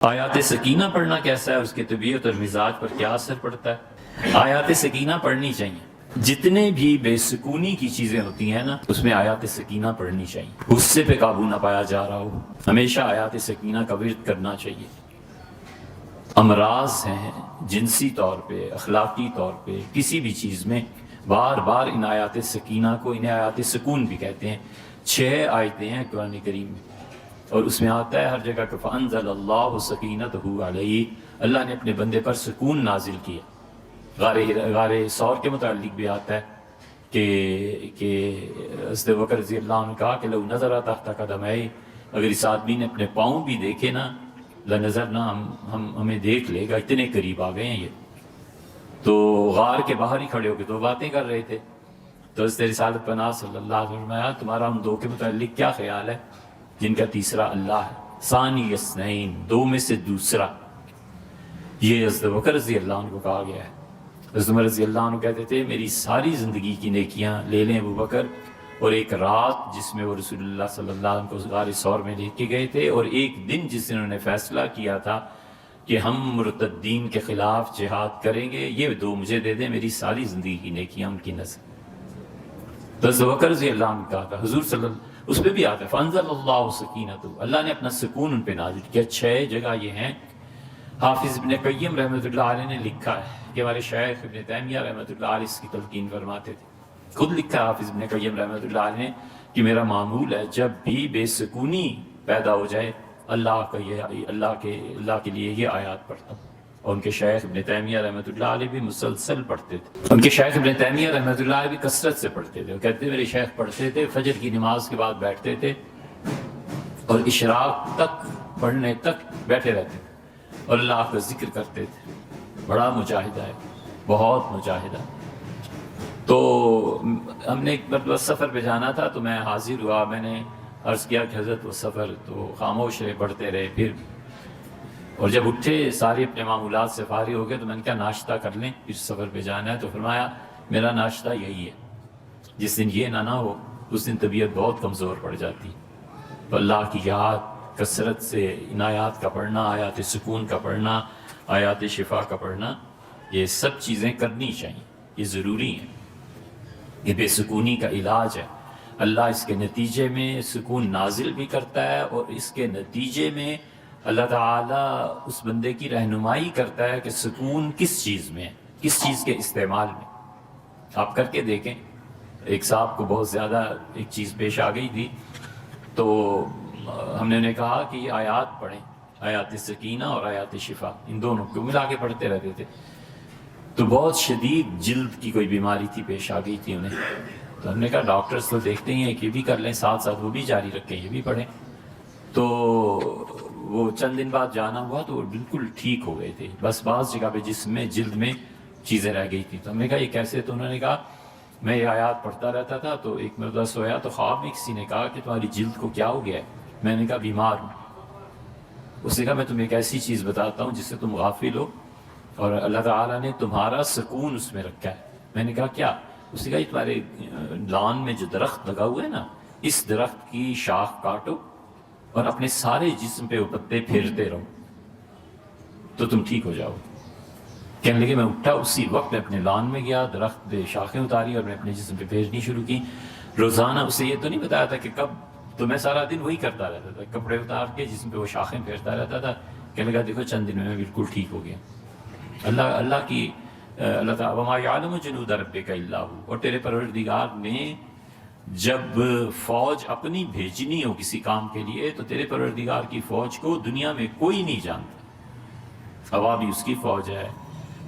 آیات سکینہ پڑھنا کیسا ہے، اس کی طبیعت اور مزاج پر کیا اثر پڑتا ہے؟ آیات سکینہ پڑھنی چاہیے۔ جتنے بھی بے سکونی کی چیزیں ہوتی ہیں نا، اس میں آیات سکینہ پڑھنی چاہیے۔ غصے پہ قابو نہ پایا جا رہا ہو، ہمیشہ آیات سکینہ کا ورد کرنا چاہیے۔ امراض ہیں جنسی طور پہ، اخلاقی طور پہ، کسی بھی چیز میں بار بار ان آیات سکینہ کو، انہیں آیات سکون بھی کہتے ہیں۔ 6 آیتیں ہیں قرآن کریم میں، اور اس میں آتا ہے ہر جگہ کہ فَأَنزَلَ اللَّهُ سَكِينَتَهُ عَلَيْهِ، اللہ نے اپنے بندے پر سکون نازل کیا۔ غار ثور کے متعلق بھی آتا ہے کہ حضرت بکر رضی اللہ عنہ کہا کہ لو نظر تحت قدمئی، اگر اس آدمی نے اپنے پاؤں بھی دیکھے نا، لنظرنا، ہمیں دیکھ لے گا، اتنے قریب آ گئے ہیں یہ۔ تو غار کے باہر ہی کھڑے ہو کے 2 باتیں کر رہے تھے، تو حضرت رسالت پناہ صلی اللہ علیہ وسلم فرمایا تمہارا ان 2 کے متعلق کیا خیال ہے جن کا تیسرا اللہ ہے؟ ثانی اثنین، 2 میں سے دوسرا۔ یہ حضرت بکر رضی اللہ عنہ کو کہا گیا ہے۔ حضرت عمر رضی اللہ عنہ کہتے تھے میری ساری زندگی کی نیکیاں لے لیں ابو بکر، اور ایک رات جس میں وہ رسول اللہ صلی اللہ علیہ وسلم کو غار ثور میں لے کے گئے تھے، اور ایک دن جس انہوں نے فیصلہ کیا تھا کہ ہم مرتدین کے خلاف جہاد کریں گے، یہ 2 مجھے دے دیں، میری ساری زندگی کی نیکیاں ان کی نظر۔ تو حضرت بکر رضی اللہ عنہ کہا تھا، حضور صلی اللہ، اس پہ بھی آتا ہے فَأَنزَلَ اللَّهُ سَكِينَتَهُ، اللہ نے اپنا سکون ان پہ نازل کیا۔ 6 جگہ یہ ہیں۔ حافظ ابن قیم رحمۃ اللہ علیہ نے لکھا ہے کہ ہمارے شیخ ابن تیمیہ رحمۃ اللہ علیہ اس کی تلقین فرماتے تھے، خود لکھا ہے حافظ ابن قیم رحمۃ اللہ علیہ نے کہ میرا معمول ہے جب بھی بے سکونی پیدا ہو جائے اللہ کے لیے یہ آیات پڑھتا ہوں۔ اور ان کے شیخ ابن تیمیہ رحمۃ اللہ علیہ بھی مسلسل پڑھتے تھے، ان کے شیخ ابن تیمیہ رحمۃ اللہ علیہ بھی کثرت سے پڑھتے تھے۔ وہ کہتے ہیں میرے شیخ پڑھتے تھے، فجر کی نماز کے بعد بیٹھتے تھے اور اشراق تک پڑھنے تک بیٹھے رہتے تھے اور اللہ کا ذکر کرتے تھے۔ بڑا مجاہدہ ہے، بہت مجاہدہ۔ تو ہم نے ایک مرتبہ سفر پہ جانا تھا تو میں حاضر ہوا، میں نے عرض کیا کہ حضرت وہ سفر، تو خاموش رہے، پڑھتے رہے۔ پھر اور جب اٹھے سارے اپنے معمولات سے فارغ ہو گئے تو میں نے کہا ناشتہ کر لیں، پھر سفر پہ جانا ہے۔ تو فرمایا میرا ناشتہ یہی ہے، جس دن یہ نہ ہو اس دن طبیعت بہت کمزور پڑ جاتی۔ تو اللہ کی یاد کثرت سے، ان آیات کا پڑھنا، آیات سکون کا پڑھنا، آیات شفا کا پڑھنا، یہ سب چیزیں کرنی چاہیے، یہ ضروری ہیں۔ یہ بے سکونی کا علاج ہے۔ اللہ اس کے نتیجے میں سکون نازل بھی کرتا ہے، اور اس کے نتیجے میں اللہ تعالیٰ اس بندے کی رہنمائی کرتا ہے کہ سکون کس چیز میں ہے، کس چیز کے استعمال میں۔ آپ کر کے دیکھیں، ایک صاحب کو بہت زیادہ ایک چیز پیش آ گئی تھی، تو ہم نے انہیں کہا کہ یہ آیات پڑھیں، آیات سکینہ اور آیات شفا، ان دونوں کو ملا کے پڑھتے رہتے تھے۔ تو بہت شدید جلد کی کوئی بیماری تھی، پیش آ گئی تھی انہیں۔ تو ہم نے کہا ڈاکٹرز تو دیکھتے ہیں کہ یہ بھی کر لیں، ساتھ ساتھ وہ بھی جاری رکھیں، یہ بھی پڑھیں۔ تو وہ چند دن بعد جانا ہوا تو وہ بالکل ٹھیک ہو گئے تھے، بس بعض جگہ پہ جسم میں، جلد میں چیزیں رہ گئی تھی۔ تو ہم نے کہا یہ کیسے؟ تو انہوں نے کہا میں یہ آیات پڑھتا رہتا تھا، تو ایک مرتبہ سویا تو خواب میں کسی نے کہا کہ تمہاری جلد کو کیا ہو گیا ہے؟ میں نے کہا بیمار ہوں۔ اس نے کہا میں تمہیں ایک ایسی چیز بتاتا ہوں جس سے تم غافل ہو، اور اللہ تعالیٰ نے تمہارا سکون اس میں رکھا ہے۔ میں نے کہا کیا؟ اس نے کہا یہ تمہارے لان میں جو درخت لگا ہوا ہے نا، اس درخت کی شاخ کاٹو اور اپنے سارے جسم پہ وہ پتے پھیرتے رہو تو تم ٹھیک ہو جاؤ۔ کہنے لگے میں اٹھا، اسی وقت میں اپنے لان میں گیا، درخت پہ شاخیں اتاری اور میں اپنے جسم پہ پھیرنی شروع کی۔ روزانہ اسے یہ تو نہیں بتایا تھا کہ کب، تو میں سارا دن وہی کرتا رہتا تھا، کپڑے اتار کے جسم پہ وہ شاخیں پھیرتا رہتا تھا۔ کہنے لگا دیکھو چند دن میں بالکل ٹھیک ہو گیا۔ اللہ تعالیٰ وما یعلم جنود ربک الا ھو، اور تیرے پروردگار نے جب فوج اپنی بھیجنی ہو کسی کام کے لیے تو تیرے پروردگار کی فوج کو دنیا میں کوئی نہیں جانتا۔ ہوا بھی اس کی فوج ہے،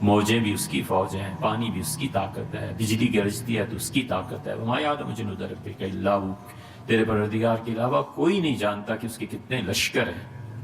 موجیں بھی اس کی فوج ہیں، پانی بھی اس کی طاقت ہے، بجلی گرجتی ہے تو اس کی طاقت ہے۔ وما یعلم جنود ربک الا ھو، تیرے پروردگار کے علاوہ کوئی نہیں جانتا کہ اس کے کتنے لشکر ہیں۔